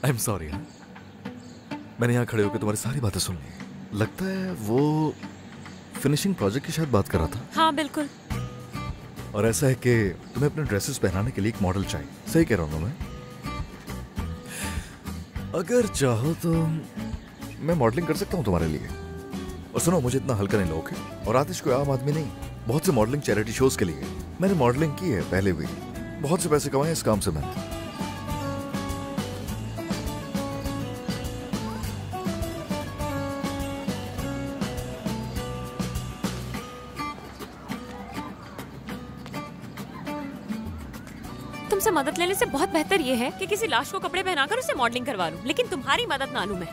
I am sorry. मैंने यहाँ खड़े होकर तुम्हारी सारी बातें सुन ली। लगता है वो फिनिशिंग प्रोजेक्ट की शायद बात कर रहा था। हाँ बिल्कुल। और ऐसा है कि तुम्हें अपने ड्रेसेस पहनाने के लिए एक मॉडल चाहिए। सही कह रहा हूँ ना मैं? अगर चाहो तो मैं मॉडलिंग कर सकता हूँ तुम्हारे लिए। और सुनो, मुझे इतना हल्का नहीं लोगे। और आतिश कोई आम आदमी नहीं, बहुत से मॉडलिंग चैरिटी शोज के लिए मैंने मॉडलिंग की है पहले भी। बहुत से पैसे कमाए इस काम से मैंने। तुमसे मदद लेने से बहुत बेहतर ये है कि किसी लाश को कपड़े पहनाकर उसे मॉडलिंग करवा लूं, लेकिन तुम्हारी मदद ना लूं मैं।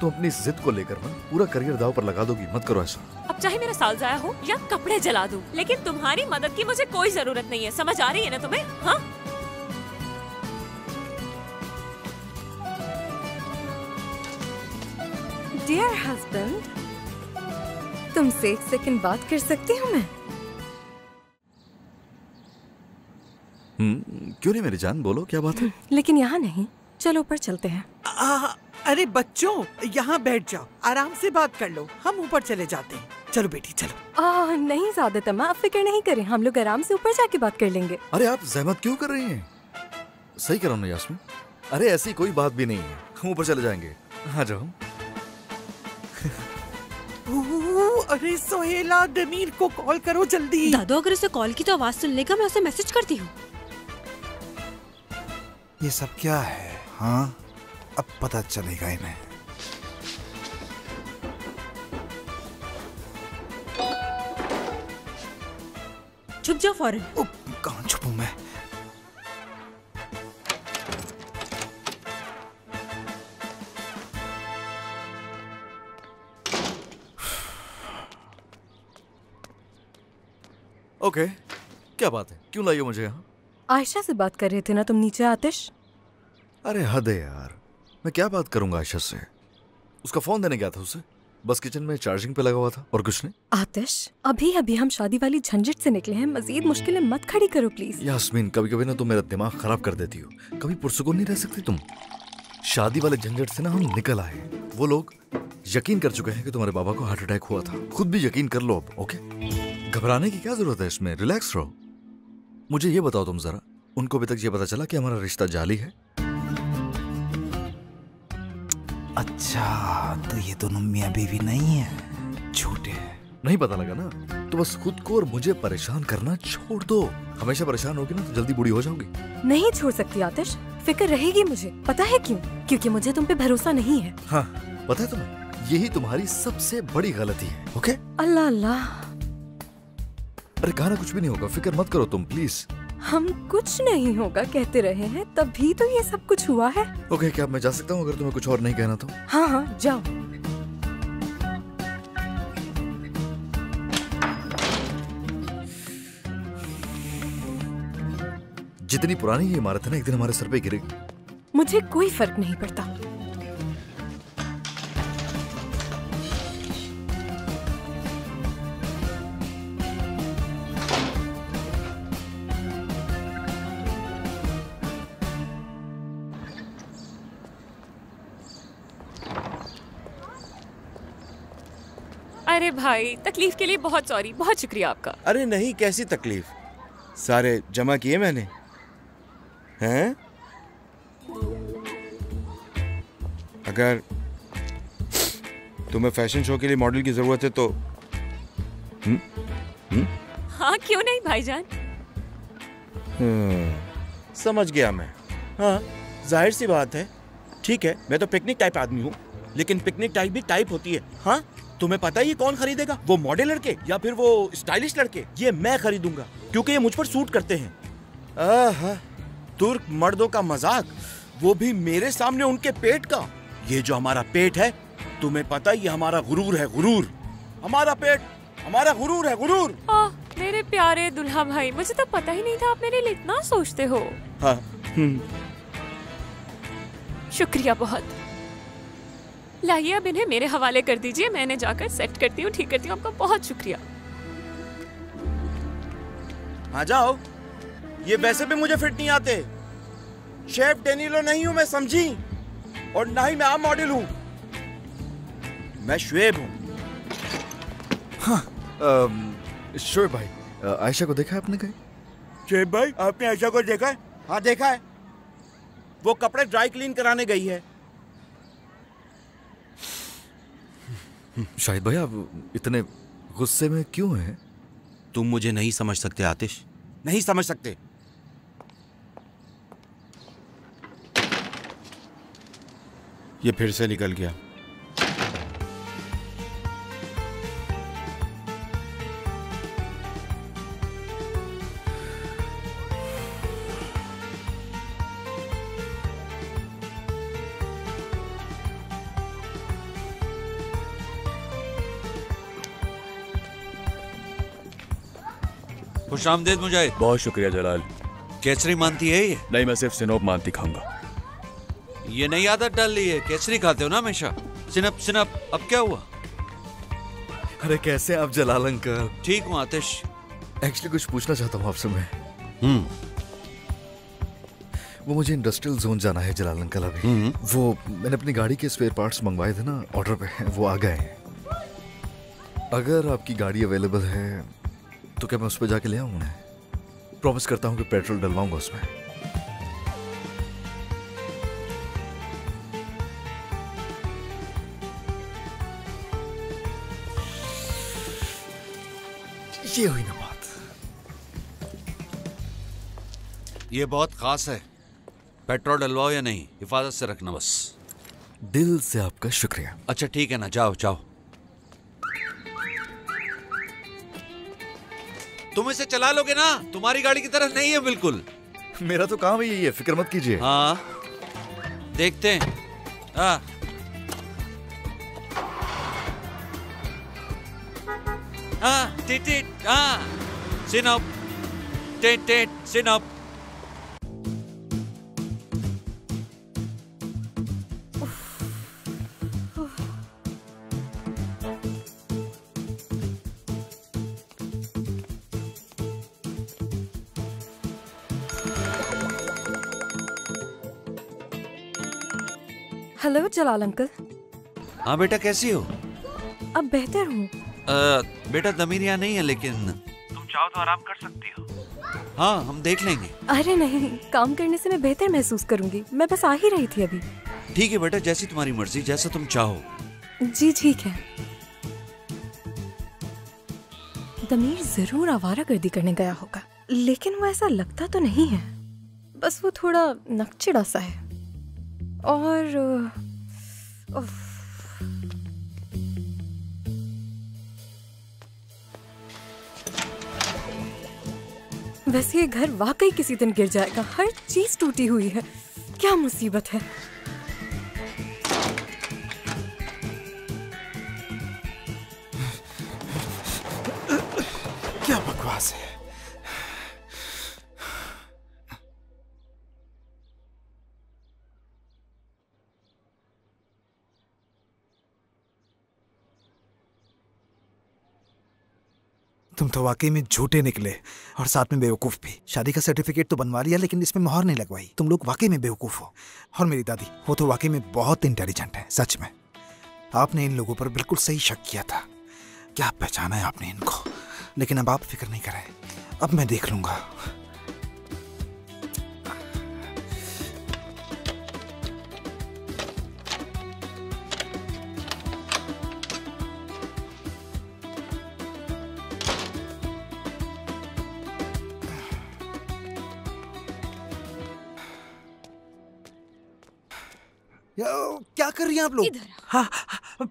तुम अपनी जिद को लेकर ना पूरा करियर दांव पर लगा दोगी। मत करो ऐसा। अब चाहे मेरा साल जाया हो या कपड़े जला दूं, लेकिन तुम्हारी मदद की मुझे कोई जरूरत नहीं है। समझ आ रही है ना तुम्हें? हाँ? डियर हस्बैंड, तुमसे एक सेकंड बात कर सकती हूँ मैं? क्यों नहीं मेरी जान, बोलो क्या बात है। लेकिन यहाँ नहीं, चलो ऊपर चलते हैं। अरे बच्चों, यहाँ बैठ जाओ, आराम से बात कर लो, हम ऊपर चले जाते हैं। चलो बेटी चलो। नहीं ज़्यादा आप फिक्र नहीं करें, हम लोग आराम से ऊपर जाके बात कर लेंगे। अरे आप जहमत क्यों कर रही हैं? सही कह रहा हूँ ना यास्मीन? अरे ऐसी कोई बात भी नहीं है, हम ऊपर चले जाएंगे। आ जाओ। अरे सोहेला, दमीर को कॉल करो जल्दी। दादू, अगर उसे कॉल की तो आवाज सुन लेगा, मैं उसे मैसेज करती हूँ। ये सब क्या है? हाँ, अब पता चलेगा इन्हें। छुप जाओ फौरन। कहाँ छुपूं मैं? ओके, क्या बात है? क्यों लाई हो मुझे यहाँ? आयशा से बात कर रहे थे ना तुम नीचे, आतिश? अरे हद है यार, मैं क्या बात करूंगा आयशा से? उसका फोन देने गया था उसे, बस किचन में चार्जिंग पे लगा हुआ था और कुछ नहीं। आतिश, अभी अभी हम शादी वाली झंझट से निकले हैं, मजीद मुश्किलें मत खड़ी करो प्लीज। यास्मीन, कभी कभी ना तुम मेरा दिमाग खराब कर देती हो। कभी पुरसुकून नहीं रह सकती तुम। शादी वाले झंझट से ना हम निकल आए। वो लोग यकीन कर चुके हैं कि तुम्हारे बाबा को हार्ट अटैक हुआ था। खुद भी यकीन कर लो अब, ओके? घबराने की क्या जरूरत है इसमें, रिलैक्स रहो। मुझे ये बताओ तुम जरा, उनको अभी तक ये पता चला कि हमारा रिश्ता जाली है? अच्छा, तो ये दोनों मियां बीवी नहीं है, झूठे। नहीं पता लगा ना? तो बस खुद को और मुझे परेशान करना छोड़ दो। हमेशा परेशान होगी ना तो जल्दी बूढ़ी हो जाओगी। नहीं छोड़ सकती आतिश, फिक्र रहेगी मुझे। पता है क्यों? क्योंकि मुझे तुम पे भरोसा नहीं है। हाँ, पता है तुम्हें, यही तुम्हारी सबसे बड़ी गलती है, ओके? अल्लाह अल्लाह। अरे कहा कुछ भी नहीं होगा, फिक्र मत करो तुम प्लीज। हम कुछ नहीं होगा कहते रहे हैं, तभी तो ये सब कुछ हुआ है। ओके, क्या मैं जा सकता हूँ अगर तुम्हें कुछ और नहीं कहना तो? हाँ हाँ जाओ। जितनी पुरानी ये इमारत है ना, एक दिन हमारे सर पे गिरेगी। मुझे कोई फर्क नहीं पड़ता। अरे भाई, तकलीफ के लिए बहुत सॉरी, बहुत शुक्रिया आपका। अरे नहीं, कैसी तकलीफ, सारे जमा किए मैंने। हैं? अगर तुम्हें फैशन शो के लिए मॉडल की जरूरत है तो हाँ क्यों नहीं भाईजान। समझ गया मैं। हाँ, जाहिर सी बात है। ठीक है, मैं तो पिकनिक टाइप आदमी हूँ, लेकिन पिकनिक टाइप भी टाइप होती है। हाँ, तुम्हें पता है ये कौन खरीदेगा? वो मॉडल लड़के या फिर वो स्टाइलिश लड़के? ये मैं खरीदूंगा क्योंकि ये मुझ पर सूट करते हैं। तुर्क मर्दों का मजाक, वो भी मेरे सामने उनके पेट का। ये जो हमारा पेट है, तुम्हें पता है ये हमारा गुरूर है, गुरूर। हमारा पेट हमारा गुरूर है, गुरूर। मेरे प्यारे दुल्हा भाई, मुझे तो पता ही नहीं था आप मेरे लिए इतना सोचते हो। हाँ। शुक्रिया बहुत। लाइए अब इन्हें मेरे हवाले कर दीजिए, मैंने जाकर सेट करती हूँ, ठीक करती हूँ। आपका बहुत शुक्रिया। हाँ जाओ, ये वैसे भी मुझे फिट नहीं आते। शेफ डेनिलो नहीं हूं मैं, समझी? और ना ही मैं आम मॉडल हूं, मैं शुएब हूं। शोएब भाई, आयशा को देखा है आपने कहीं? शुएब भाई, आपने आयशा को देखा है? हाँ देखा है, वो कपड़े ड्राई क्लीन कराने गई है। शाहिद भाई, आप इतने गुस्से में क्यों हैं? तुम मुझे नहीं समझ सकते आतिश, नहीं समझ सकते। ये फिर से निकल गया। खुशामदीद मुजाहिद। बहुत शुक्रिया जलाल। केसरी मानती है ये? नहीं, मैं सिर्फ सिनोप मानती खाऊंगा। ये नई आदत डाल ली है, केसरी खाते हो ना हमेशा। सिनप सिनप, अब क्या हुआ? अरे कैसे आप जलाल अंकल? ठीक हूँ आतिश। एक्चुअली कुछ पूछना चाहता हूँ आपसे मैं। वो मुझे इंडस्ट्रियल जोन जाना है जलाल अंकल अभी। वो मैंने अपनी गाड़ी के स्पेयर पार्ट्स मंगवाए थे ना, ऑर्डर पे हैं, वो आ गए हैं। अगर आपकी गाड़ी अवेलेबल है तो क्या मैं उस पर जाके ले आऊँ उन्हें? प्रॉमिस करता हूँ कि पेट्रोल डलवाऊंगा उसमें। ये हुई ना बात। ये बहुत खास है, पेट्रोल डलवाओ या नहीं, हिफाजत से रखना बस। दिल से आपका शुक्रिया। अच्छा ठीक है ना, जाओ जाओ। तुम इसे चला लोगे ना, तुम्हारी गाड़ी की तरह नहीं है बिल्कुल। मेरा तो काम ही यही है, फिक्र मत कीजिए। हाँ देखते हैं। हाँ हाँ, टिट टिट, हाँ सिन अप, टिट टिट, सिन अप। हेलो जलाल अंकल। हाँ बेटा, कैसी हो? अब बेहतर हूँ। बेटा दमीर यहाँ नहीं है, लेकिन तुम चाहो तो आराम कर सकती हो। हाँ हम देख लेंगे। अरे नहीं, काम करने से मैं बेहतर महसूस करूंगी। मैं बस आ ही रही थी अभी। ठीक है बेटा, जैसी तुम्हारी मर्जी, जैसा तुम चाहो। जी ठीक है। दमीर जरूर आवारागर्दी करने गया होगा, लेकिन वो ऐसा लगता तो नहीं है। बस वो थोड़ा नकचिड़ा सा है। और वैसे ये घर वाकई किसी दिन गिर जाएगा। हर चीज टूटी हुई है, क्या मुसीबत है। क्या बकवास है। तुम तो वाकई में झूठे निकले और साथ में बेवकूफ भी। शादी का सर्टिफिकेट तो बनवा लिया, लेकिन इसमें मोहर नहीं लगवाई। तुम लोग वाकई में बेवकूफ हो। और मेरी दादी, वो तो वाकई में बहुत इंटेलिजेंट है, सच में। आपने इन लोगों पर बिल्कुल सही शक किया था। क्या पहचाना है आपने इनको। लेकिन अब आप फिक्र नहीं करें, अब मैं देख लूंगा। क्या कर रही हैं आप लोग? हाँ,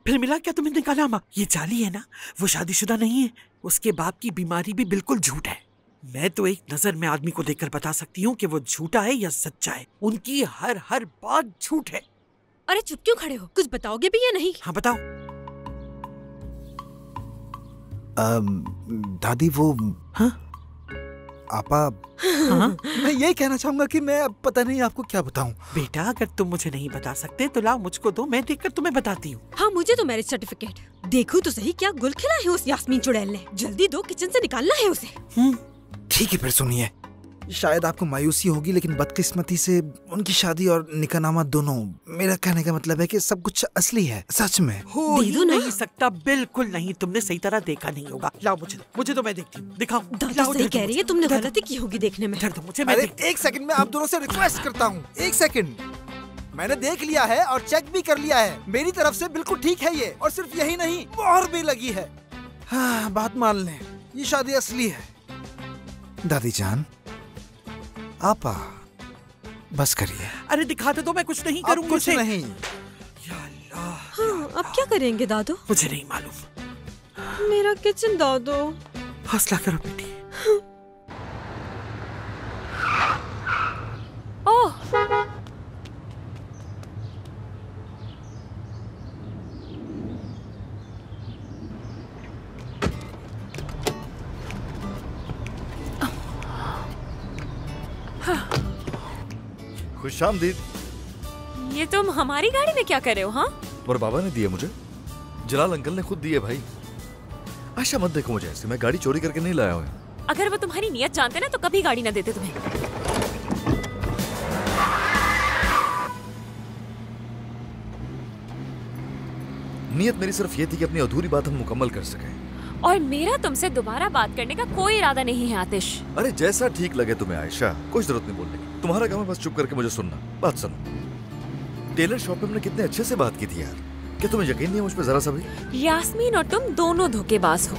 फिर मिला क्या तुम्हें निकाला? माँ, ये जाली है ना, वो शादीशुदा नहीं है। उसके बाप की बीमारी भी बिल्कुल झूठ है। मैं तो एक नजर में आदमी को देखकर बता सकती हूँ कि वो झूठा है या सच्चा है। उनकी हर बात झूठ है। अरे चुप क्यों खड़े हो? कुछ बताओगे भी या नहीं? हाँ बताओ। दादी वो हाँ? आपा, हाँ? मैं यही कहना चाहूंगा कि मैं अब पता नहीं आपको क्या बताऊं। बेटा, अगर तुम मुझे नहीं बता सकते तो लाओ मुझको दो, मैं देखकर तुम्हें बताती हूँ। हाँ मुझे तो मैरिज सर्टिफिकेट। देखो तो सही, क्या गुल खिला है उस यास्मीन चुड़ैल ने। जल्दी दो, किचन से निकालना है उसे। ठीक है, फिर सुनिए। शायद आपको मायूसी होगी, लेकिन बदकिस्मती से उनकी शादी और निकाहनामा दोनों, मेरा कहने का मतलब है कि सब कुछ असली है, सच में। हो ही नहीं सकता, बिल्कुल नहीं। तुमने सही तरह देखा नहीं होगा। लाओ मुझे तो मैं देखती हूँ, दिखाओ। दादा सही कह रही है, तुमने गलती की होगी देखने में। मुझे मैं एक सेकंड में आप दोनों से रिक्वेस्ट करता हूँ, एक सेकंड। मैंने देख लिया है और चेक भी कर लिया है, मेरी तरफ से बिल्कुल ठीक है ये, और सिर्फ यही नहीं, मोहर भी लगी है। हाँ, बात मान लें, ये शादी असली है। दादी जान, आपा बस करिए। अरे दिखाते तो मैं कुछ नहीं करूँगा। कुछ नहीं। या अल्लाह। हाँ, अब क्या करेंगे दादू? मुझे नहीं मालूम। मेरा किचन दादू। हौसला करो बेटी। ओह, खुशामदीद। ये तुम हमारी गाड़ी में क्या कर रहे हो? हाँ, तुम्हारे बाबा ने दिए मुझे, जलाल अंकल ने खुद दिए भाई। आशा मत देखो मुझे ऐसे, मैं गाड़ी चोरी करके नहीं लाया हूँ। अगर वो तुम्हारी नियत जानते ना तो कभी गाड़ी ना देते तुम्हें। नियत मेरी सिर्फ ये थी कि अपनी अधूरी बात हम मुकम्मल कर सकें। और मेरा तुमसे दोबारा बात करने का कोई इरादा नहीं है आतिश। अरे जैसा ठीक लगे तुम्हें आयशा, कोई जरूरत नहीं बोलने की। तुम्हारा काम है बस चुप करके मुझे सुनना। बात सुनो, टेलर शॉप पे हमने कितने अच्छे से बात की थी यार, क्या तुम्हें यकीन नहीं है मुझ पे जरा सा भी? यास्मीन और तुम दोनों धोखेबाज हो।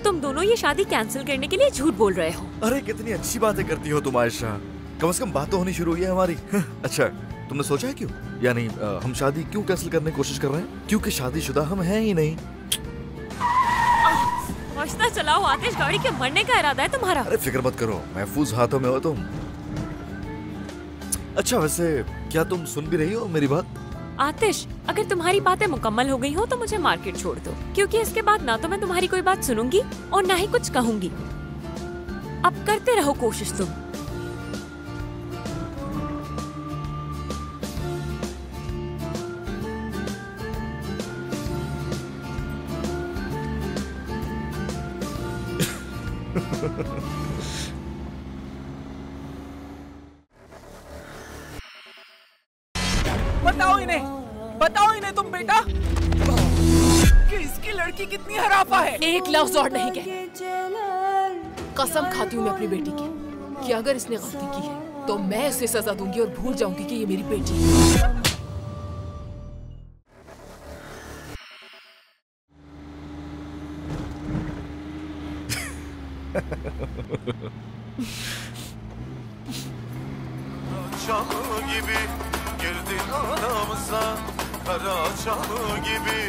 तुम दोनों ये शादी कैंसिल करने के लिए झूठ बोल रहे हो। अरे कितनी अच्छी बातें करती हो तुम आयशा, कम से कम बात तो होनी शुरू हुई है हमारी। अच्छा, तुमने सोचा है क्यों, यानी हम शादी क्यों कैंसिल करने की कोशिश कर रहे हैं? क्योंकि शादीशुदा हम हैं ही नहीं। रास्ता चलाओ आतिश, गाड़ी के मरने का इरादा है तुम्हारा? अरे फिक्र मत करो, महफूज हाथों में हो तुम। अच्छा वैसे क्या तुम सुन भी रही हो मेरी बात? आतिश, अगर तुम्हारी बातें मुकम्मल हो गई हो तो मुझे मार्केट छोड़ दो, क्योंकि इसके बाद ना तो मैं तुम्हारी कोई बात सुनूंगी और ना ही कुछ कहूंगी। अब करते रहो कोशिश तुम। बताओ इन्हें तुम बेटा कि इसकी लड़की कितनी हराफा है। एक लफ्ज और नहीं कह। कसम खाती हूँ मैं अपनी बेटी की कि अगर इसने गलती की है तो मैं इसे सजा दूंगी और भूल जाऊंगी कि ये मेरी बेटी है। gibi girdin aramıza, kara çamı gibi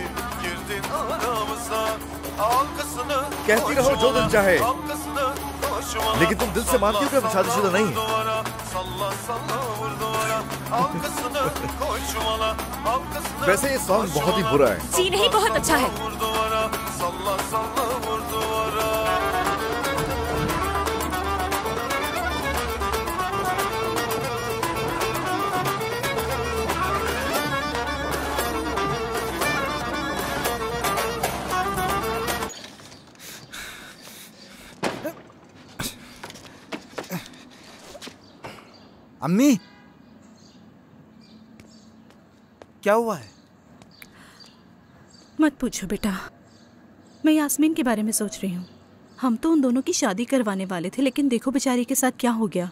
girdin aramıza. Halkasını कहती रहो जो दिल चाहे, halkasını koşmana. लेकिन तुम दिल से मानती हो कि हम शादीशुदा नहीं हैं। Salla salla vur duvara, halkasını koşmana, halkasını. वैसे ये सॉन्ग बहुत ही बुरा है। जी नहीं, बहुत अच्छा है। Vur duvara, salla salla vur duvara. अम्मी, क्या हुआ है? मत पूछो बेटा, मैं यास्मीन के बारे में सोच रही हूँ। हम तो उन दोनों की शादी करवाने वाले थे, लेकिन देखो बेचारी के साथ क्या हो गया।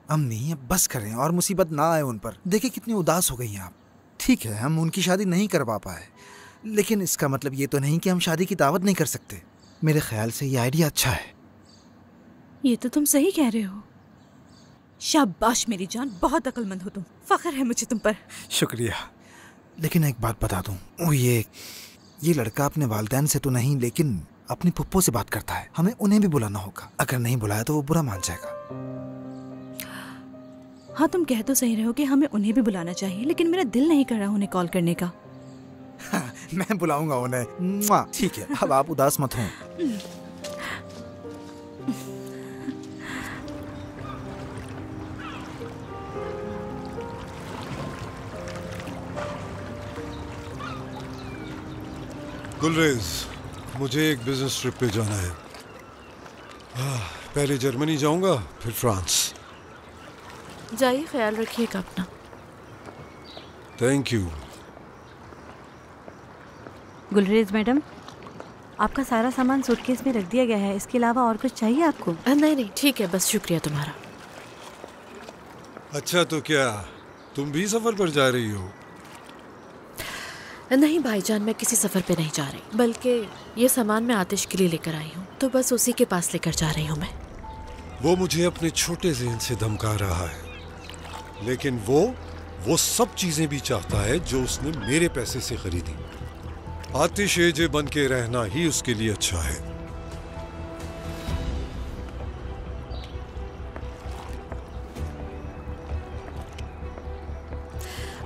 अम्मी अब बस करें और मुसीबत ना आए उन पर। देखिए कितनी उदास हो गई हैं आप। ठीक है, हम उनकी शादी नहीं करवा पाए, लेकिन इसका मतलब ये तो नहीं कि हम शादी की दावत नहीं कर सकते। मेरे ख्याल से ये आइडिया अच्छा है। ये तो तुम सही कह रहे हो। शाबाश मेरी जान, बहुत अक्लमंद हो तुम। फख्र है मुझे तुम पर। शुक्रिया। लेकिन एक बात बता दूं, वो ये लड़का अपने वालिदैन से तो नहीं, लेकिन अपनी पुप्पो से बात करता है। हमें उन्हें भी बुलाना होगा। अगर नहीं बुलाया तो वो बुरा मान जाएगा। हाँ, तुम कह तो सही रहे हो कि हमें उन्हें भी बुलाना चाहिए, लेकिन मेरा दिल नहीं कर रहा उन्हें कॉल करने का। हाँ, मैं बुलाऊंगा उन्हें। ठीक है, अब आप उदास मत हों। गुलरेज, मुझे एक बिजनेस ट्रिप पे जाना है। पहले जर्मनी जाऊंगा फिर फ्रांस। जाइए, ख्याल रखिएगा अपना। Thank you. गुलरेज मैडम, आपका सारा सामान सूटकेस में रख दिया गया है। इसके अलावा और कुछ चाहिए आपको? नहीं नहीं, ठीक है, बस शुक्रिया तुम्हारा। अच्छा, तो क्या तुम भी सफर पर जा रही हो? नहीं भाईजान, मैं किसी सफर पे नहीं जा रही, बल्कि ये सामान मैं आतिश के लिए लेकर आई हूँ, तो बस उसी के पास लेकर जा रही हूँ मैं। वो मुझे अपने छोटे ज़हन से धमका रहा है, लेकिन वो सब चीजें भी चाहता है जो उसने मेरे पैसे से खरीदी। आतिश एजे बन के रहना ही उसके लिए अच्छा है।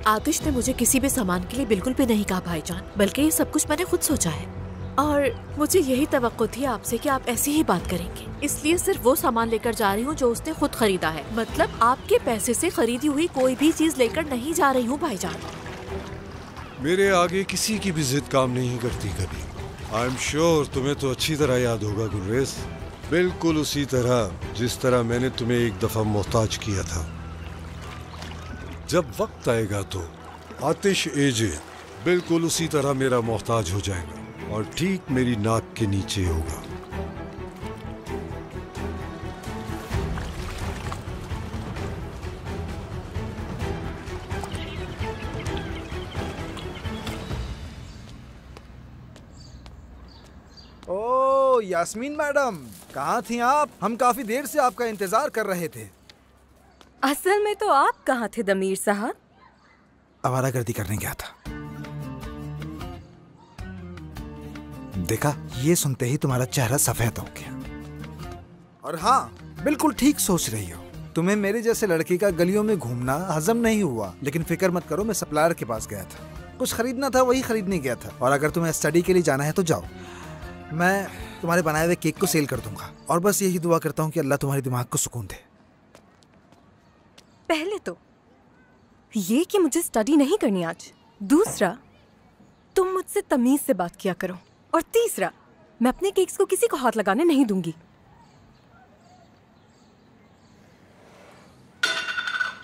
आतिश ने मुझे किसी भी सामान के लिए बिल्कुल भी नहीं कहा भाईजान, बल्कि ये सब कुछ मैंने खुद सोचा है और मुझे यही तवक्को थी आपसे कि आप ऐसी ही बात करेंगे, इसलिए सिर्फ वो सामान लेकर जा रही हूँ जो उसने खुद खरीदा है। मतलब आपके पैसे से खरीदी हुई कोई भी चीज लेकर नहीं जा रही हूँ भाईजान। मेरे आगे किसी की भी जिद काम नहीं करती कभी। आई एम श्योर तुम्हें तो अच्छी तरह याद होगा गुलरेज, बिल्कुल उसी तरह जिस तरह मैंने तुम्हें एक दफा मोहताज किया था। जब वक्त आएगा तो आतिश एजे बिल्कुल उसी तरह मेरा मोहताज हो जाएगा और ठीक मेरी नाक के नीचे होगा। ओ यास्मीन मैडम, कहाँ थी आप? हम काफी देर से आपका इंतजार कर रहे थे। असल में तो आप कहाँ थे दमीर साहब? आवारागर्दी करने गया था। देखा, ये सुनते ही तुम्हारा चेहरा सफेद हो गया। और हाँ, बिल्कुल ठीक सोच रही हो। तुम्हें मेरे जैसे लड़के का गलियों में घूमना हजम नहीं हुआ, लेकिन फिक्र मत करो, मैं सप्लायर के पास गया था। कुछ खरीदना था, वही खरीदने गया था। और अगर तुम्हें स्टडी के लिए जाना है तो जाओ, मैं तुम्हारे बनाए हुए केक को सेल कर दूंगा। और बस यही दुआ करता हूँ कि अल्लाह तुम्हारे दिमाग को सुकून दे। पहले तो ये कि मुझे स्टडी नहीं करनी आज, दूसरा तुम मुझसे तमीज से बात किया करो, और तीसरा मैं अपने केक्स को किसी को हाथ लगाने नहीं दूंगी।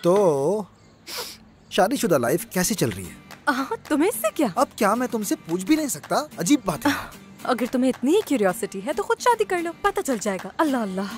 तो शादीशुदा लाइफ कैसी चल रही है? तुम्हें इससे क्या? अब क्या मैं तुमसे पूछ भी नहीं सकता? अजीब बात है। अगर तुम्हें इतनी ही क्यूरियोसिटी है तो खुद शादी कर लो, पता चल जाएगा। अल्लाह अल्लाह।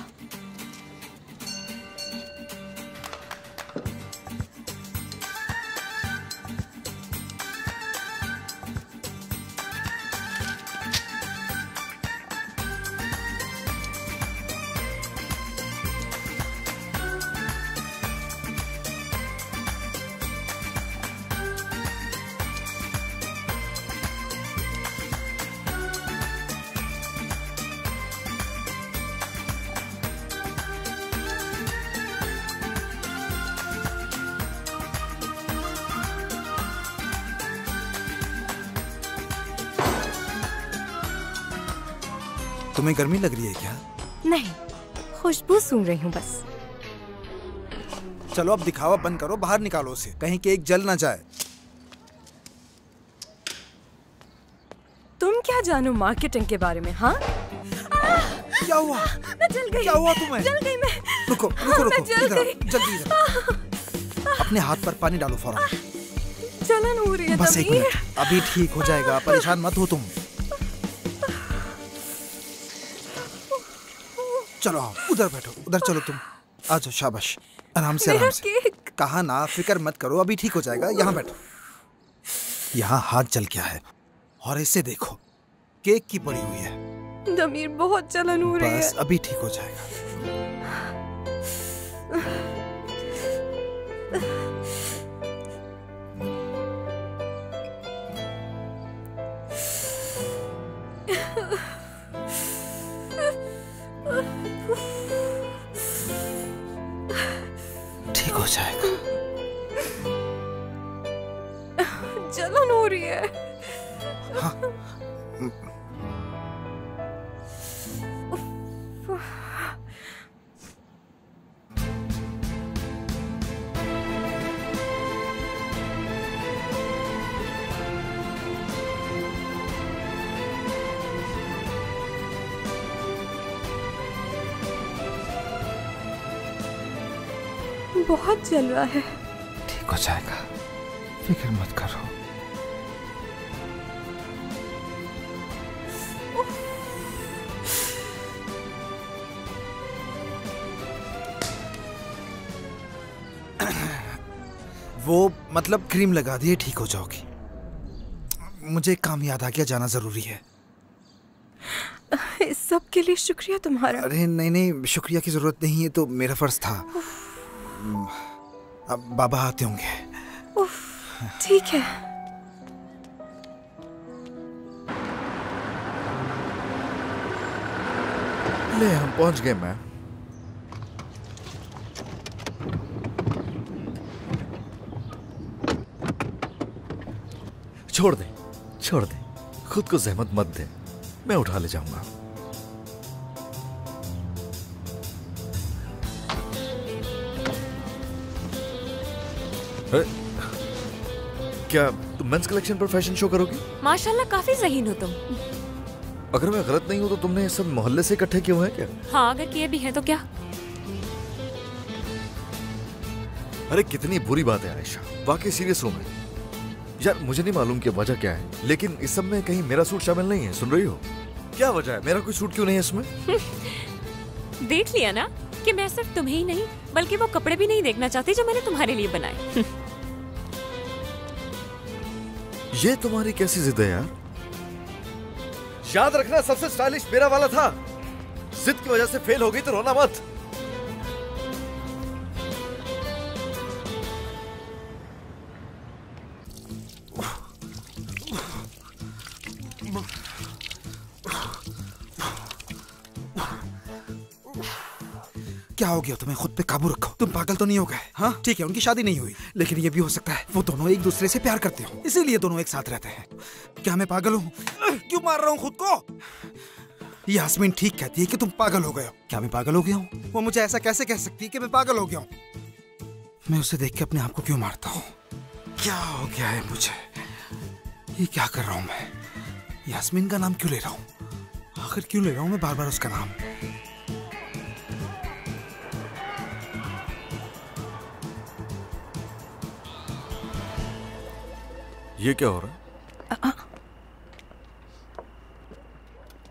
तुम्हें गर्मी लग रही है क्या? नहीं, खुशबू सूंघ रही हूँ बस। चलो अब दिखावा बंद करो, बाहर निकालो उसे, कहीं केक जल ना जाए। तुम क्या जानो मार्केटिंग के बारे में? हाँ, क्या हुआ? मैं जल गई। क्या हुआ तुम्हें? जल गई मैं। रुको रुको रुको, मैं जल गई। जल्दी इधर। अपने हाथ पर पानी डालो फौरन। जलन हो रही है। बस एक मिनट, अभी ठीक हो जाएगा, परेशान मत हो तुम। चलो उधर बैठो, उधर चलो तुम। आ जाओ, शाबाश, आराम से आराम से। कहा ना, फिक्र मत करो, अभी ठीक हो जाएगा। यहाँ बैठो। यहाँ हाथ जल गया है और इसे देखो, केक की पड़ी हुई है। दमीर, बहुत जलन हो रही है। बस अभी ठीक हो जाएगा। ठीक हो जाएगा। जलन हो रही है। हाँ। बहुत जल रहा है। ठीक हो जाएगा, फिक्र मत करो। वो मतलब क्रीम लगा दिए ठीक हो जाओगी। मुझे एक काम याद आ गया, जाना जरूरी है। इस सब के लिए शुक्रिया तुम्हारा। अरे नहीं नहीं, शुक्रिया की जरूरत नहीं है, तो मेरा फर्ज था। अब बाबा आते होंगे। ठीक है। ले हम पहुंच गए मैम। छोड़ दे, छोड़ दे, खुद को जहमत मत दे, मैं उठा ले जाऊंगा। क्या तुम मेंस कलेक्शन पर फैशन शो करोगी? माशाल्लाह काफी ज़हीन हो तुम। अगर मैं गलत नहीं हूं तो तुमने ये सब मोहल्ले से इकट्ठे किए हुए हैं क्या? हाँ, अगर किए भी हैं तो क्या? अरे कितनी बुरी बात है आयशा, वाकई सीरियस हूं मैं। यार मुझे नहीं मालूम कि वजह क्या है, लेकिन इस सब में कहीं मेरा सूट शामिल नहीं है। सुन रही हो? क्या वजह है? मेरा कोई सूट क्यों नहीं है इसमें? देख लिया ना कि मैं सिर्फ तुम्हें ही नहीं बल्कि वो कपड़े भी नहीं देखना चाहती जो मैंने तुम्हारे लिए बनाए। ये तुम्हारी कैसी जिद है यार? याद रखना सबसे स्टाइलिश मेरा वाला था। जिद की वजह से फेल हो गई तो रोना मत। क्या हो गया तुम्हें? खुद पे काबू रखो। तुम पागल तो नहीं हो गए? हाँ ठीक है, उनकी शादी नहीं हुई, लेकिन ये भी हो सकता है वो दोनों एक दूसरे से प्यार करते हो, इसीलिए दोनों एक साथ रहते हैं। क्या मैं पागल हूँ? क्यों मार रहा हूँ खुद को? यास्मीन ठीक कहती है कि तुम पागल हो गए हो। क्या मैं पागल हो गया हूँ? वो मुझे ऐसा कैसे कह सकती है कि मैं पागल हो गया हूँ? मैं उसे देख के अपने आप को क्यों मारता हूँ? क्या हो गया है मुझे? ये क्या कर रहा हूँ मैं? यास्मीन का नाम क्यों ले रहा हूँ? आखिर क्यों ले रहा हूँ मैं बार बार उसका नाम? ये क्या हो रहा है?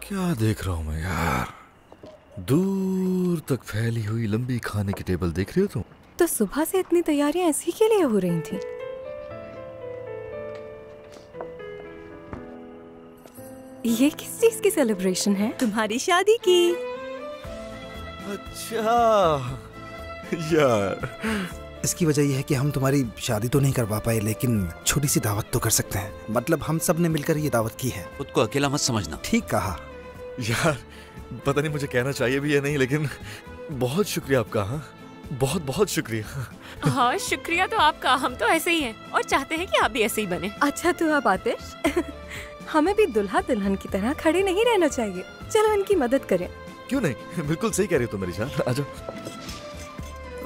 क्या देख रहा हूं मैं यार? दूर तक फैली हुई लंबी खाने की टेबल देख रहे हो तुम? तो सुबह से इतनी तैयारियां इसी के लिए हो रही थी? ये किस चीज की सेलिब्रेशन है? तुम्हारी शादी की। अच्छा यार, इसकी वजह यह है कि हम तुम्हारी शादी तो नहीं करवा पाए, लेकिन छोटी सी दावत तो कर सकते हैं। मतलब हम सब ने मिलकर ये दावत की है। खुद को अकेला मत समझना। ठीक कहा यार। पता नहीं मुझे कहना चाहिए भी या नहीं, लेकिन बहुत शुक्रिया आपका। हाँ बहुत बहुत शुक्रिया। हाँ शुक्रिया तो आपका, हम तो ऐसे ही हैं और चाहते हैं कि आप भी ऐसे ही बने। अच्छा तो आप आतिश, हमें भी दुल्हा दुल्हन की तरह खड़े नहीं रहना चाहिए। चलो इनकी मदद करें। क्यों नहीं, बिल्कुल सही कह रही हो तुम मेरी जान। आजा।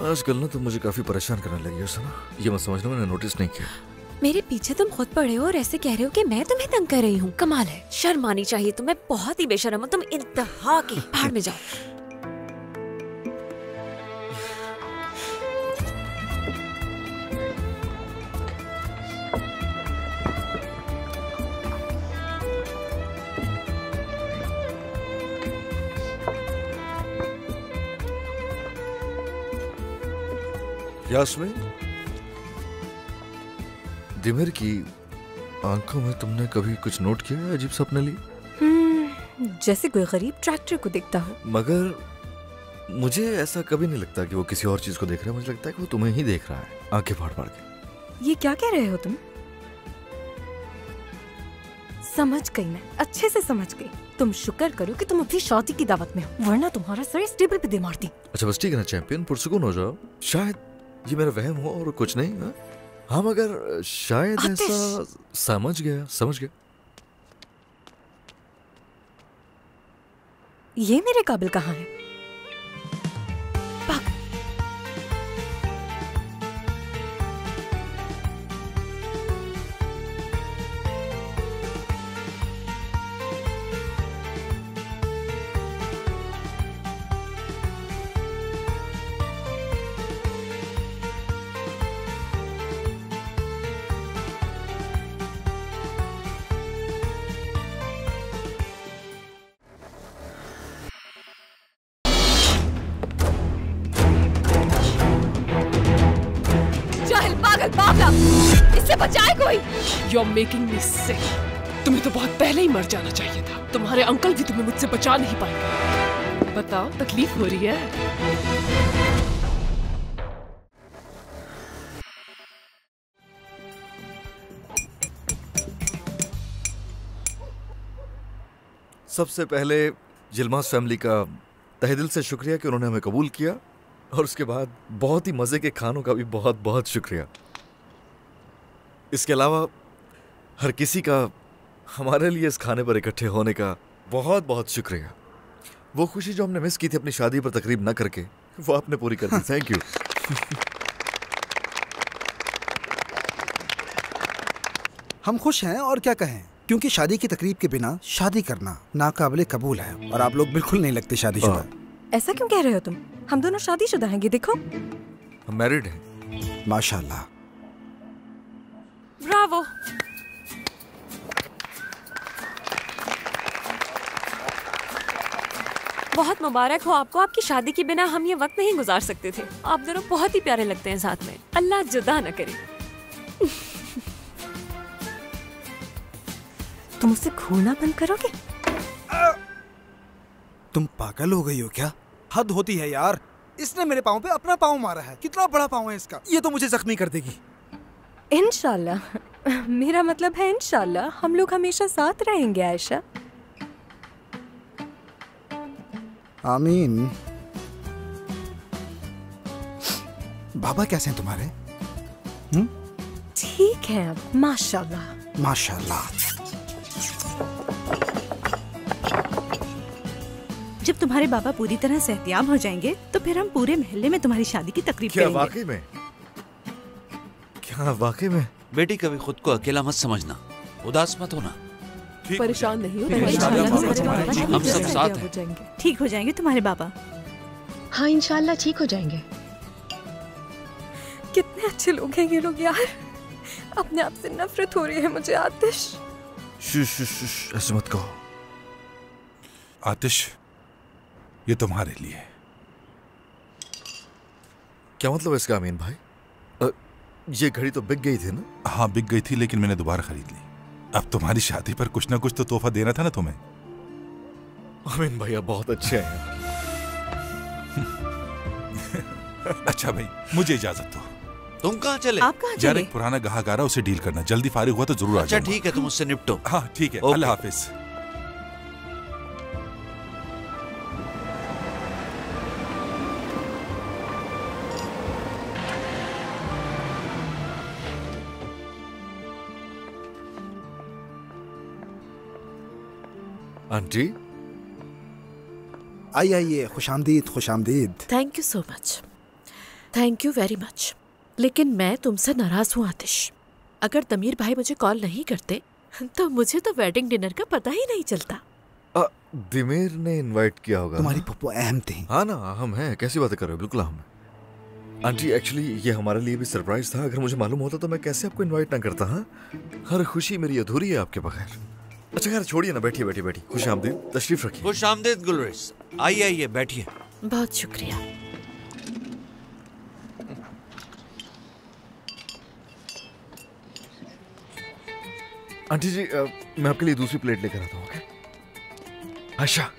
आजकल ना तुम मुझे काफी परेशान करने लगी हो सना। ये मत समझना मैंने नोटिस नहीं किया। मेरे पीछे तुम खुद पड़े हो और ऐसे कह रहे हो कि मैं तुम्हें तंग कर रही हूँ। कमाल है, शर्म आनी चाहिए तुम्हें। बहुत ही बेशर्म हो तुम, इंतहा की। बाहर में जाओ। यास्मीन, दिमिर की आंखों में तुमने कभी कुछ नोट किया है अजीब सा अपने लिए? जैसे कोई गरीब ट्रैक्टर को देखता हो। मगर मुझे ऐसा कभी नहीं लगता कि वो किसी और चीज को देख रहा है। मुझे लगता है कि वो तुम्हें ही देख रहा है, आंखें फाड़ फाड़ के। ये क्या कह रहे हो तुम? समझ गई मैं, अच्छे से समझ गई। तुम शुक्र करो कि तुम अभी शादी की दावत में हो, वरना तुम्हारा सर इस टेबल पे दे मारती। अच्छा बस ठीक है ना चैंपियन, पुरसुकून हो जाओ। शायद ये मेरा वहम हो और कुछ नहीं। हाँ मगर शायद ऐसा। समझ गया समझ गया। ये मेरे काबिल कहाँ है? पागल बावला, इससे बचाए कोई। You're making me sick. तुम्हें तो बहुत पहले ही मर जाना चाहिए था। तुम्हारे अंकल भी तुम्हें मुझसे बचा नहीं पाएंगे। बताओ, तकलीफ हो रही है? सबसे पहले जिल्मास फैमिली का तहे दिल से शुक्रिया कि उन्होंने हमें कबूल किया, और उसके बाद बहुत ही मज़े के खानों का भी बहुत बहुत शुक्रिया। इसके अलावा हर किसी का हमारे लिए इस खाने पर इकट्ठे होने का बहुत बहुत शुक्रिया। वो खुशी जो हमने मिस की थी अपनी शादी पर तकरीब न करके, वो आपने पूरी कर दी। Thank you. हम खुश हैं और क्या कहें, क्योंकि शादी की तकरीब के बिना शादी करना नाकाबिले कबूल है, और आप लोग बिल्कुल नहीं लगते शादीशुदा। ऐसा क्यों कह रहे हो तुम? हम दोनों शादीशुदा हैं, ये देखो। हम मैरिड हैं। माशाल्लाह। ब्रावो। बहुत मुबारक हो आपको। आपकी शादी के बिना हम ये वक्त नहीं गुजार सकते थे। आप दोनों बहुत ही प्यारे लगते हैं साथ में। अल्लाह जुदा न करे। तुम मुझसे घूरना बंद करोगे? तुम पागल हो गई हो क्या? हद होती है यार। इसने मेरे पाँव पे अपना पाँव मारा है। कितना बड़ा पाँव है इसका, ये तो मुझे जख्मी कर देगी। इंशाल्लाह। मेरा मतलब है इंशाल्लाह हम लोग हमेशा साथ रहेंगे आयशा। आमीन। बाबा कैसे हैं तुम्हारे? ठीक है अब, माशाल्लाह। माशाल्लाह। जब तुम्हारे बाबा पूरी तरह सेहतियाब हो जाएंगे तो फिर हम पूरे मोहल्ले में तुम्हारी शादी की तकरीब क्या करेंगे। वाकई में? क्या वाकई में? बेटी, कभी खुद को अकेला मत समझना, उदास मत होना। परेशान नहीं हो, हम सब साथ हैं। ठीक हो जाएंगे तुम्हारे बाबा। हाँ इंशाल्लाह ठीक हो जाएंगे। कितने अच्छे लोग हैं ये लोग यार। अपने आप से नफरत हो रही है मुझे आतिश। शुश, ऐसे मत कहो। आतिश, ये तुम्हारे लिए। क्या मतलब है इसका अमीन भाई? ये घड़ी तो बिक गई थी ना? हाँ बिक गई थी, लेकिन मैंने दोबारा खरीद ली। अब तुम्हारी शादी पर कुछ ना कुछ तो तोहफा देना था ना तुम्हें। अमीन भैया बहुत अच्छे हैं। अच्छा भाई, मुझे इजाजत दो। तुम कहाँ चले? आप कहाँ यार, चले? एक पुराना गाहक आ रहा, उसे डील करना। जल्दी फारिग हुआ तो जरूर आ अच्छा जाऊंगा। ठीक है, तुम उससे निपटो। हाँ ठीक है, अल्लाह हाफिज। आंटी आइए, खुशामदीद खुशामदीद। Thank you so much, thank you very much. लेकिन मैं तुमसे नाराज हूँ आतिश। अगर तमीर भाई मुझे कॉल नहीं करते तो मुझे तो वेडिंग डिनर का पता ही नहीं चलता। दिमेर ने इनवाइट किया होगा। तुम्हारी पप्पू अहम थी। हाँ ना, अहम है। कैसी बातें कर रहे हो? बिल्कुल अहम है। आंटी एक्चुअली ये हमारे लिए भी सरप्राइज था। अगर मुझे मालूम होता तो मैं कैसे आपको इनवाइट ना करता। हाँ, हर खुशी मेरी अधूरी है आपके बगैर। अच्छा यार छोड़िए ना, बैठिए बैठिए बैठिए। खुश आमदीद, तशरीफ रखिए। खुश आमदीद गुलरिस। आइए आइए बैठिए। बहुत शुक्रिया। आंटी जी, मैं आपके लिए दूसरी प्लेट लेकर आता हूँ। ओके? आशा,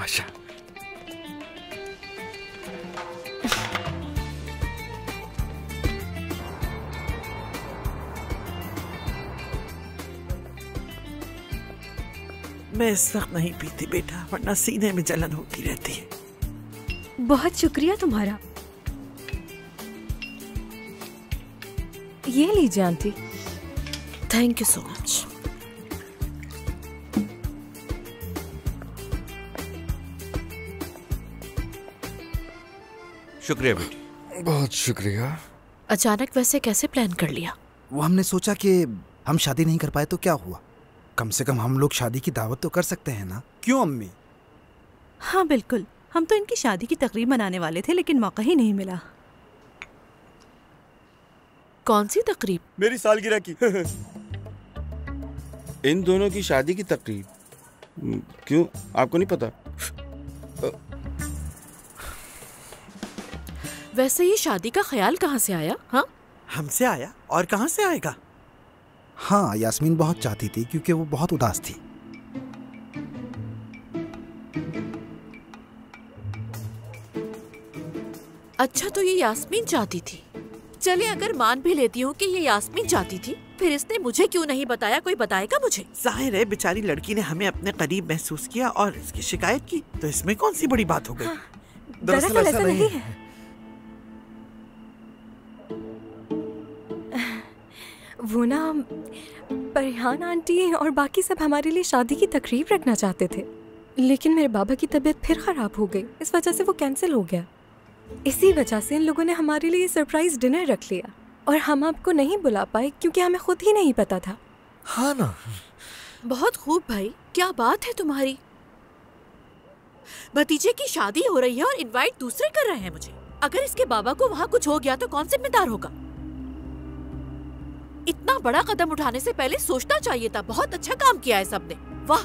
आशा। मैं इस वक्त नहीं पीती बेटा, वरना सीने में जलन होती रहती है। बहुत शुक्रिया तुम्हारा। ये लीजिए aunty. Thank you so much. शुक्रिया बेटी। बहुत शुक्रिया। अचानक वैसे कैसे प्लान कर लिया? वो हमने सोचा कि हम शादी नहीं कर पाए तो क्या हुआ, कम से कम हम लोग शादी की दावत तो कर सकते हैं ना। क्यों अम्मी? हाँ बिल्कुल, हम तो इनकी शादी की तकरीब मनाने वाले थे, लेकिन मौका ही नहीं मिला। कौन सी तकरीब? मेरी सालगिरह की। इन दोनों की शादी की तकरीब। क्यों, आपको नहीं पता? वैसे ये शादी का ख्याल कहाँ से आया? हाँ हमसे आया? और कहाँ से आएगा? हाँ, यास्मीन बहुत चाहती थी क्योंकि वो बहुत उदास थी। अच्छा, तो ये यास्मीन चाहती थी। चलिए, अगर मान भी लेती हूँ कि ये यास्मीन चाहती थी, फिर इसने मुझे क्यों नहीं बताया? कोई बताएगा मुझे? जाहिर है बेचारी लड़की ने हमें अपने करीब महसूस किया और इसकी शिकायत की, तो इसमें कौन सी बड़ी बात हो गई? दरअसल ऐसा नहीं है। वो ना, परिहान आंटी और बाकी सब हमारे लिए शादी की तकरीब रखना चाहते थे, लेकिन मेरे बाबा की तबीयत फिर खराब हो गई। इस वजह से वो कैंसिल हो गया। इसी वजह से इन लोगों ने हमारे लिए सरप्राइज डिनर रख लिया और हम आपको नहीं बुला पाए क्योंकि हमें खुद ही नहीं पता था। हाँ ना। बहुत खूब भाई, क्या बात है तुम्हारी। भतीजे की शादी हो रही है और इनवाइट दूसरे कर रहे हैं मुझे। अगर इसके बाबा को वहाँ कुछ हो गया तो कौन जिम्मेदार होगा? इतना बड़ा कदम उठाने से पहले सोचना चाहिए था। बहुत अच्छा काम किया है सबने, वाह।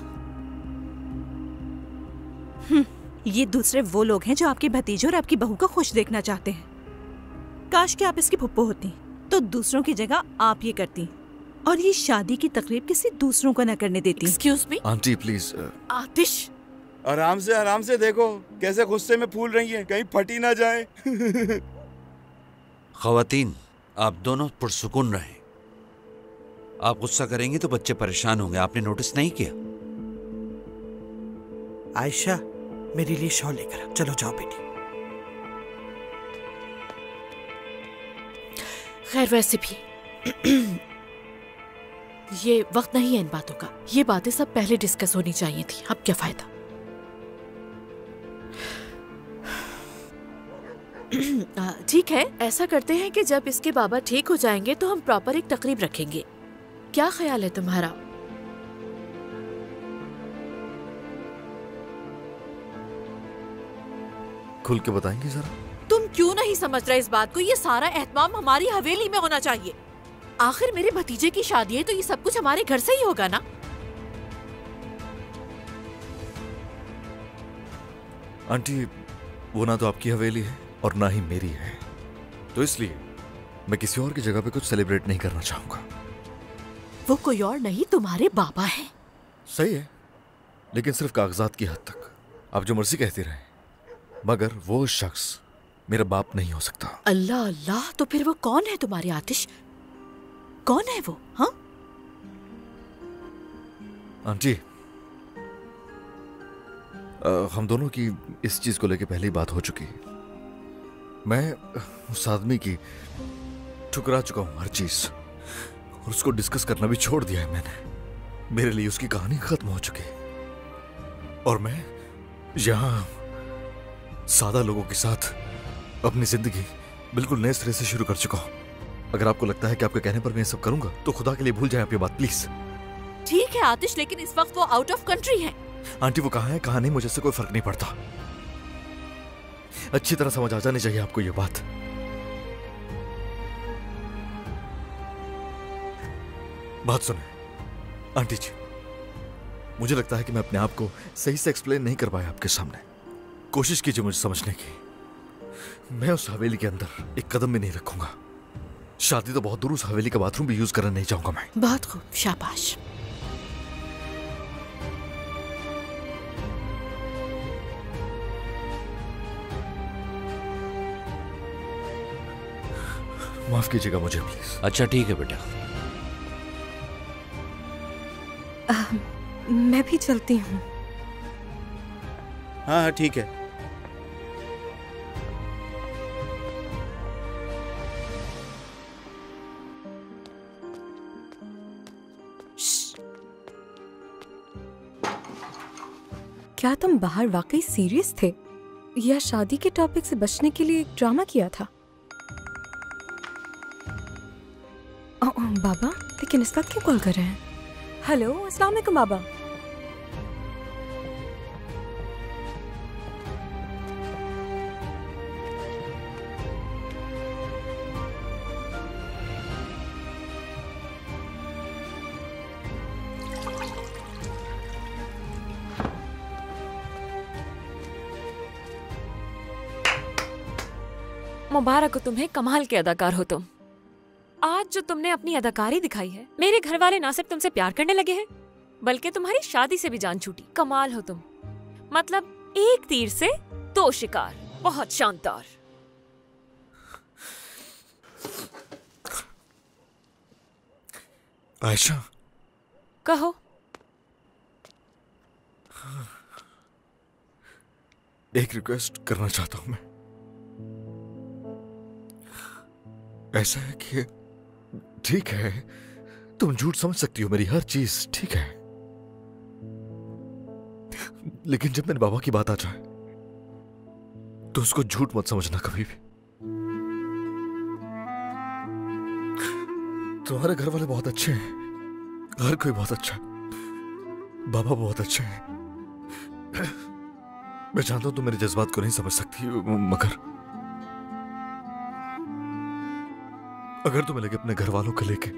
ये दूसरे वो लोग हैं जो आपके भतीजे और आपकी बहू को खुश देखना चाहते हैं। काश कि आप इसकी फुप्पो होती तो दूसरों की जगह आप ये करती और ये शादी की तकरीब किसी दूसरों को न करने देती। Excuse me aunty please. Aatish, आराम से देखो कैसे गुस्से में फूल रही है, कहीं फटी ना जाए। खवातीन, आप दोनों पुरसुकून रहें। आप गुस्सा करेंगी तो बच्चे परेशान होंगे। आपने नोटिस नहीं किया? आयशा, मेरे लिए शॉल लेकर आ। चलो जाओ बेटी। खैर, वैसे भी ये वक्त नहीं है इन बातों का। ये बातें सब पहले डिस्कस होनी चाहिए थी। अब क्या फायदा। ठीक है, ऐसा करते हैं कि जब इसके बाबा ठीक हो जाएंगे तो हम प्रॉपर एक तकरीब रखेंगे। क्या ख्याल है तुम्हारा? खुल के बताएंगे जरा? तुम क्यों नहीं समझ रहे इस बात को? ये सारा एहतमाम हमारी हवेली में होना चाहिए। आखिर मेरे भतीजे की शादी है तो ये सब कुछ हमारे घर से ही होगा ना। आंटी, वो ना तो आपकी हवेली है और ना ही मेरी है, तो इसलिए मैं किसी और की जगह पे कुछ सेलिब्रेट नहीं करना चाहूंगा। वो कोई और नहीं, तुम्हारे बाबा हैं। सही है, लेकिन सिर्फ कागजात की हद तक। आप जो मर्जी कहते रहे, मगर वो शख्स मेरा बाप नहीं हो सकता। अल्लाह अल्लाह, तो फिर वो कौन है तुम्हारे आतिश? कौन है वो? हाँ आंटी, हम दोनों की इस चीज को लेके पहले ही बात हो चुकी है। मैं उस आदमी की ठुकरा चुका हूं हर चीज, और उसको डिस्कस करना भी छोड़ दिया है मैंने। मेरे लिए उसकी कहानी खत्म हो चुकी है और मैं यहां सादा लोगों के साथ अपनी जिंदगी बिल्कुल नए सिरे से शुरू कर चुका हूं। अगर आपको लगता है कि आपके कहने पर मैं ये सब करूंगा तो खुदा के लिए भूल जाए आप ये बात प्लीज। ठीक है आतिश, लेकिन इस वक्त वो आउट ऑफ कंट्री है। आंटी, वो कहाँ है कहाँ नहीं, मुझे इससे कोई फर्क नहीं पड़ता। अच्छी तरह समझ आ जानी चाहिए आपको ये बात। बात सुने आंटी जी, मुझे लगता है कि मैं अपने आप को सही से एक्सप्लेन नहीं कर पाया आपके सामने। कोशिश कीजिए मुझे समझने की। मैं उस हवेली के अंदर एक कदम भी नहीं रखूंगा। शादी तो बहुत दूर, उस हवेली का बाथरूम भी यूज करना नहीं चाहूंगा मैं। बहुत खूब, शाबाश। माफ कीजिएगा मुझे प्लीज। अच्छा ठीक है बेटा। मैं भी चलती हूँ। हाँ ठीक है। क्या तुम बाहर वाकई सीरियस थे या शादी के टॉपिक से बचने के लिए एक ड्रामा किया था? बाबा, लेकिन इस वक्त क्यों कॉल कर रहे हैं? हेलो, अस्सलाम वालेकुम बाबा। मुबारक हो तुम्हें, कमाल के अदाकार हो तुम। आज जो तुमने अपनी अदाकारी दिखाई है, मेरे घर वाले ना सिर्फ तुमसे प्यार करने लगे हैं, बल्कि तुम्हारी शादी से भी जान छूटी। कमाल हो तुम, मतलब एक तीर से दो शिकार। बहुत शानदार। आयशा, कहो। एक रिक्वेस्ट करना चाहता हूं मैं। ऐसा है कि ठीक है, तुम झूठ समझ सकती हो मेरी हर चीज, ठीक है, लेकिन जब मेरे बाबा की बात आ जाए तो उसको झूठ मत समझना कभी भी। तुम्हारे घर वाले बहुत अच्छे हैं, हर कोई बहुत अच्छा है, बाबा बहुत अच्छे हैं। मैं जानता हूं तुम मेरे जज्बात को नहीं समझ सकती, मगर अगर तुम्हें लगे अपने घर वालों को लेके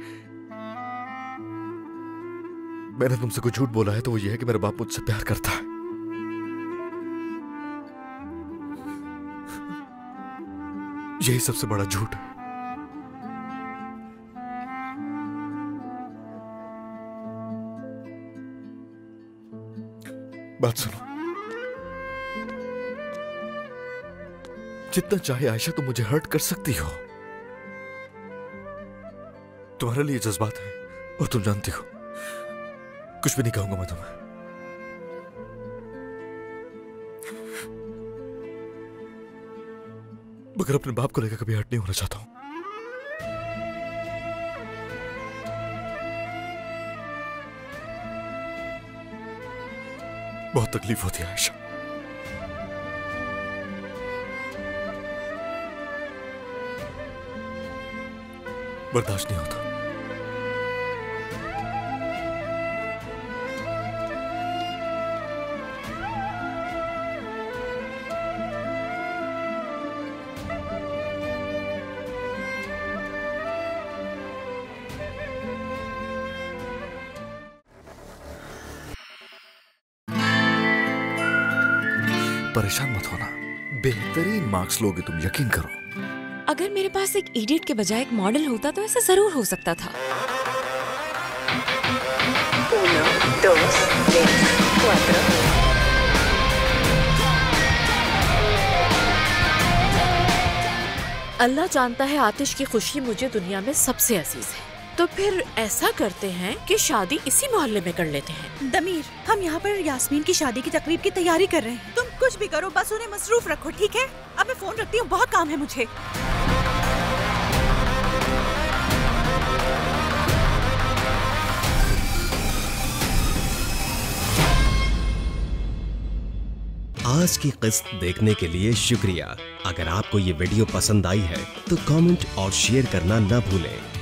मैंने तुमसे कोई झूठ बोला है तो वो ये है कि मेरा बाप मुझसे प्यार करता है। यही सबसे बड़ा झूठ है। बात सुनो, जितना चाहे आयशा तुम मुझे हर्ट कर सकती हो, तुम्हारे लिए जज्बात है और तुम जानती हो कुछ भी नहीं कहूंगा मैं तुम्हें। मगर अपने बाप को लेकर कभी हर्ट नहीं होना चाहता हूं। बहुत तकलीफ होती है आयशा। बर्दाश्त नहीं होता। परेशान मत होना, बेहतरीन मार्क्स लोगे तुम, यकीन करो। अगर मेरे पास एक इडियट के बजाय एक मॉडल होता तो ऐसा जरूर हो सकता था। 1, 2, 3, 4। अल्लाह जानता है आतिश की खुशी मुझे दुनिया में सबसे अजीज है। तो फिर ऐसा करते हैं कि शादी इसी मोहल्ले में कर लेते हैं। दमीर, हम यहाँ पर यास्मीन की शादी की तकरीब की तैयारी कर रहे हैं। तुम कुछ भी करो, बस उन्हें मसरूफ रखो, ठीक है? अब मैं फोन रखती हूँ, बहुत काम है मुझे। आज की किस्त देखने के लिए शुक्रिया। अगर आपको ये वीडियो पसंद आई है तो कमेंट और शेयर करना न भूलें।